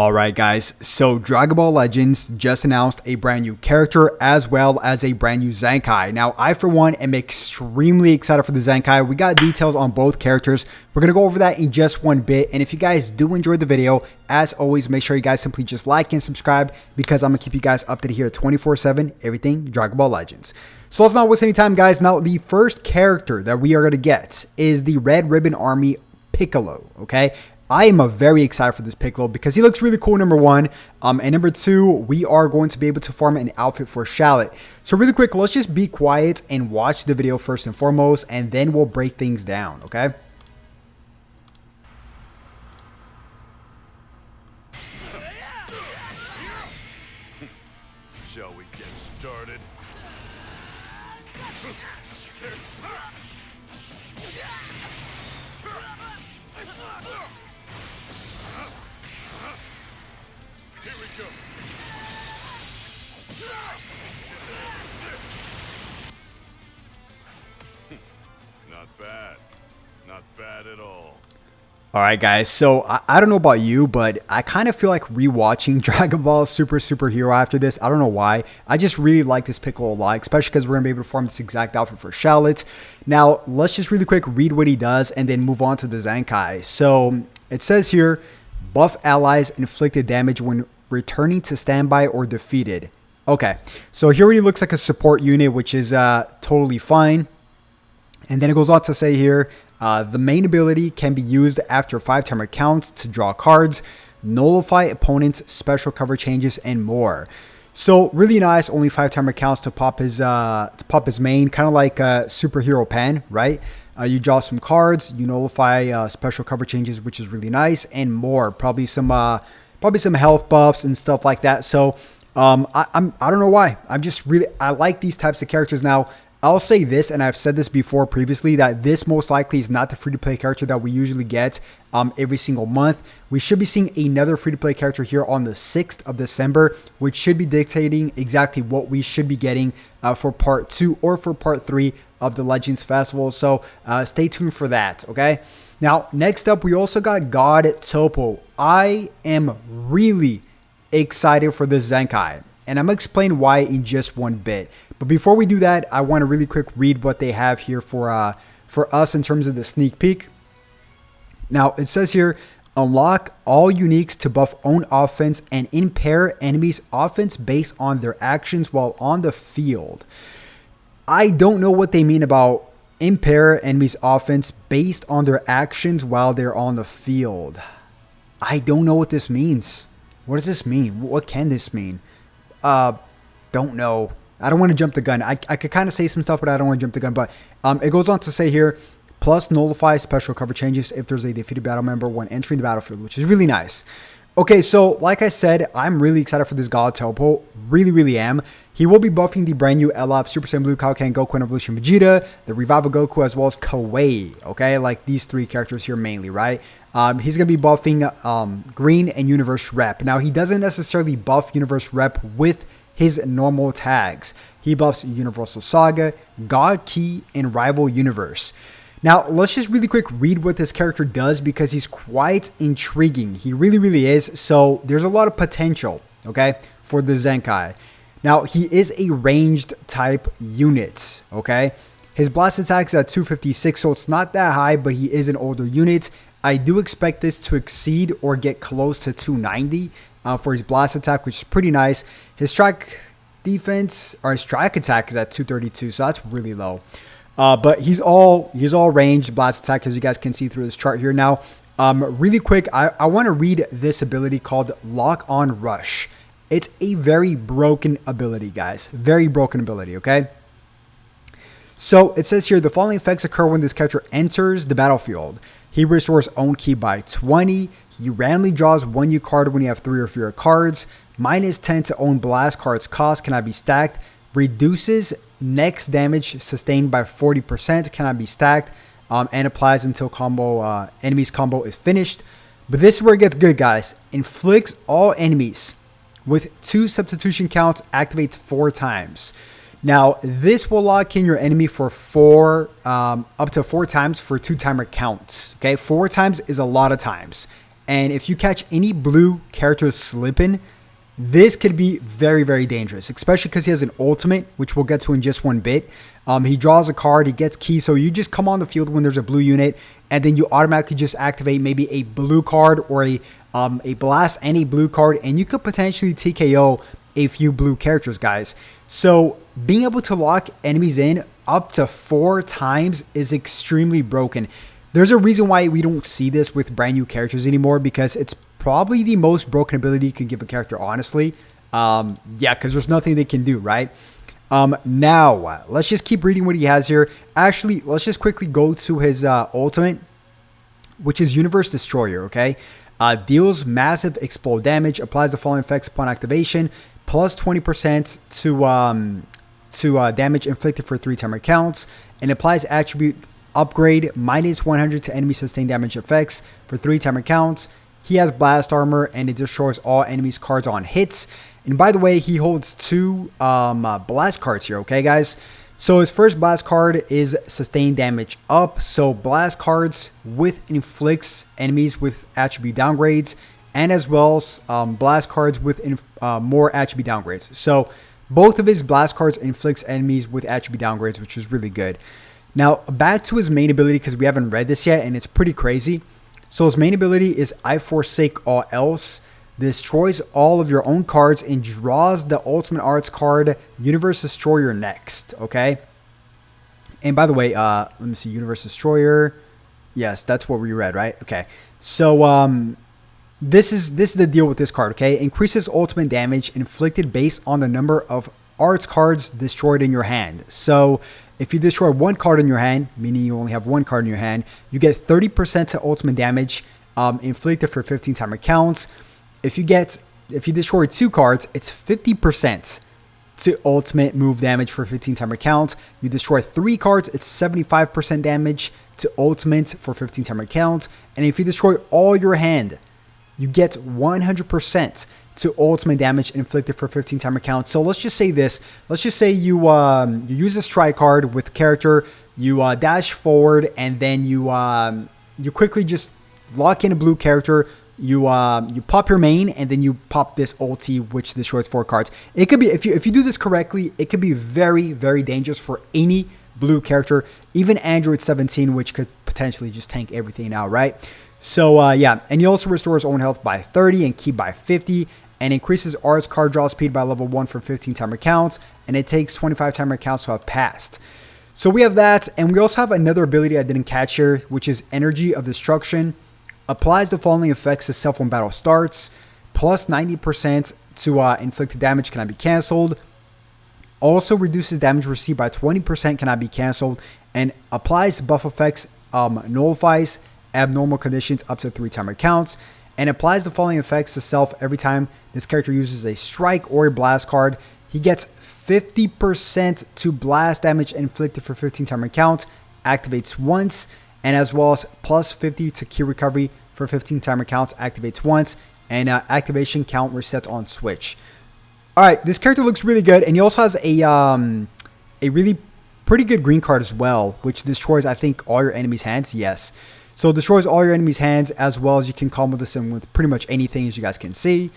Alright guys, so Dragon Ball Legends just announced a brand new character as well as a brand new ZENKAI. Now I for one am extremely excited for the ZENKAI. We got details on both characters. We're going to go over that in just one bit, and if you guys do enjoy the video, as always make sure you guys simply just like and subscribe because I'm going to keep you guys updated here 24/7, everything Dragon Ball Legends. So let's not waste any time guys. Now the first character that we are going to get is the Red Ribbon Army Piccolo, okay? I am very excited for this Piccolo because he looks really cool, number one. And number two, we are going to be able to farm an outfit for Shallot. So really quick, let's just be quiet and watch the video first and foremost, and then we'll break things down, okay? Shall we get started? Here we go. Not bad. Not bad at all. Alright guys, so I don't know about you, but I kind of feel like rewatching Dragon Ball Superhero after this. I don't know why. I just really like this Piccolo a lot, especially because we're going to be able to farm this exact outfit for Shallot. Now, let's just really quick read what he does and then move on to the ZENKAI. So, it says here, buff allies inflicted damage when returning to standby or defeated. Okay, so here he looks like a support unit, which is totally fine. And then it goes on to say here, the main ability can be used after 5 timer counts to draw cards, nullify opponents' special cover changes, and more. So really nice, only 5 timer counts to pop his main, kind of like Superhero Pen, right? You draw some cards, you nullify special cover changes, which is really nice, and more. Probably some health buffs and stuff like that. So I don't know why. I like these types of characters. Now I'll say this, and I've said this before previously, that this most likely is not the free-to-play character that we usually get every single month. We should be seeing another free-to-play character here on the 6th of December, which should be dictating exactly what we should be getting for part 2 or for part 3 of the Legends Festival. So stay tuned for that, okay? Now, next up, we also got God Topo. I am really excited for this ZENKAI, and I'm going to explain why in just one bit. But before we do that, I want to really quick read what they have here for us in terms of the sneak peek. Now, it says here, unlock all uniques to buff own offense and impair enemies' offense based on their actions while on the field. I don't know what they mean about impair enemies' offense based on their actions while they're on the field. I don't know what this means. What does this mean? What can this mean? Don't know. I don't want to jump the gun. I could kind of say some stuff, but I don't want to jump the gun. But it goes on to say here, plus nullify special cover changes if there's a defeated battle member when entering the battlefield, which is really nice. Okay, so like I said, I'm really excited for this God Topo. Really, really am. He will be buffing the brand new LOP, Super Saiyan Blue, Kaioken, Goku, and Evolution Vegeta, the Revival Goku, as well as Kawaii. Okay, like these 3 characters here mainly, right? He's going to be buffing Green and Universe Rep. Now, he doesn't necessarily buff Universe Rep with his normal tags. He buffs Universal Saga, God Key, and Rival Universe. Now, let's just really quick read what this character does because he's quite intriguing. He really, really is. So there's a lot of potential, okay, for the ZENKAI. Now, he is a ranged type unit, okay? His blast attack is at 256, so it's not that high, but he is an older unit. I do expect this to exceed or get close to 290 for his blast attack, which is pretty nice. His strike defense, or his strike attack, is at 232, so that's really low. But he's all ranged blast attack, as you guys can see through this chart here. Now, really quick, I want to read this ability called Lock On Rush. It's a very broken ability, guys. Very broken ability, okay? So it says here, the following effects occur when this character enters the battlefield. He restores own key by 20. He randomly draws 1 new card when you have 3 or fewer cards. -10 to own blast cards cost, cannot be stacked. Reduces next damage sustained by 40%, cannot be stacked. And applies until enemy's combo is finished. But this is where it gets good, guys. Inflicts all enemies with 2 substitution counts, activates 4 times. Now, this will lock in your enemy for up to 4 times for 2 timer counts. Okay, 4 times is a lot of times. And if you catch any blue characters slipping, this could be very, very dangerous, especially because he has an ultimate, which we'll get to in just one bit. He draws a card, he gets key, so you just come on the field when there's a blue unit, and then you automatically just activate maybe a blue card or a blast and a blue card, and you could potentially TKO a few blue characters, guys. So being able to lock enemies in up to 4 times is extremely broken. There's a reason why we don't see this with brand new characters anymore, because it's probably the most broken ability you can give a character, honestly. Yeah, because there's nothing they can do, right? Now, let's just keep reading what he has here. Actually, let's just quickly go to his ultimate, which is Universe Destroyer, okay? Deals massive explode damage, applies the following effects upon activation, plus 20% to damage inflicted for 3 timer counts, and applies attribute upgrade minus 100 to enemy sustained damage effects for 3 timer counts. He has blast armor, and it destroys all enemies' cards on hits. And by the way, he holds 2 blast cards here, okay, guys? So his first blast card is sustained damage up. So blast cards with inflicts enemies with attribute downgrades, and as well as blast cards with more attribute downgrades. So both of his blast cards inflicts enemies with attribute downgrades, which is really good. Now, back to his main ability, because we haven't read this yet, and it's pretty crazy. So his main ability is I forsake all else. Destroys all of your own cards and draws the ultimate arts card Universe Destroyer next, okay? And by the way, let me see, Universe Destroyer. Yes, that's what we read, right? Okay. So this is the deal with this card, okay? Increases ultimate damage inflicted based on the number of arts cards destroyed in your hand. So if you destroy 1 card in your hand, meaning you only have 1 card in your hand, you get 30% to ultimate damage inflicted for 15 timer counts. If you destroy 2 cards, it's 50% to ultimate move damage for 15 timer count. You destroy 3 cards, it's 75% damage to ultimate for 15 timer count. And if you destroy all your hand, you get 100% to ultimate damage inflicted for 15 timer count. So let's just say this. Let's just say you use a strike card with character, you dash forward, and then you quickly just lock in a blue character. You pop your main, and then you pop this ulti, which destroys 4 cards. It could be, if you do this correctly, it could be very, very dangerous for any blue character, even Android 17, which could potentially just tank everything out, right? So yeah, and he also restores own health by 30 and keep by 50, and increases R's card draw speed by level 1 for 15 timer counts, and it takes 25 timer counts to have passed. So we have that, and we also have another ability I didn't catch here, which is Energy of Destruction. Applies the following effects to self when battle starts. Plus 90% to inflicted damage cannot be cancelled. Also reduces damage received by 20%, cannot be cancelled. And applies buff effects, nullifies abnormal conditions up to 3 timer counts. And applies the following effects to self every time this character uses a strike or a blast card. He gets 50% to blast damage inflicted for 15 timer counts. Activates once. And as well as plus 50 to key recovery for 15 timer counts, activates once, and activation count resets on switch. All right, this character looks really good, and he also has a really pretty good green card as well, which destroys, I think, all your enemies' hands. Yes, so destroys all your enemies' hands, as well as you can combo this in with pretty much anything, as you guys can see,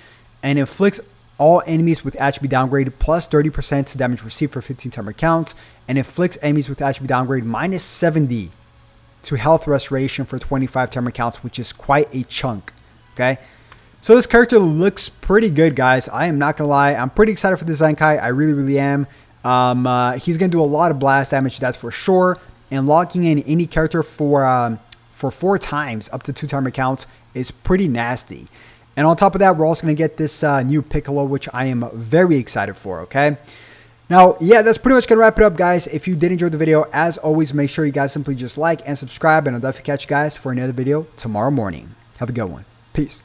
and inflicts all enemies with attribute downgrade plus 30% to damage received for 15 timer counts, and inflicts enemies with attribute downgrade minus 70 to health restoration for 25 timer counts, which is quite a chunk. Okay, so this character looks pretty good, guys. I am not gonna lie, I'm pretty excited for the ZENKAI. I really am. He's gonna do a lot of blast damage, that's for sure, and locking in any character for 4 times up to 2 timer counts is pretty nasty. And on top of that, we're also gonna get this new Piccolo, which I am very excited for. Okay, now, yeah, that's pretty much going to wrap it up, guys. If you did enjoy the video, as always, make sure you guys simply just like and subscribe, and I'll definitely catch you guys for another video tomorrow morning. Have a good one. Peace.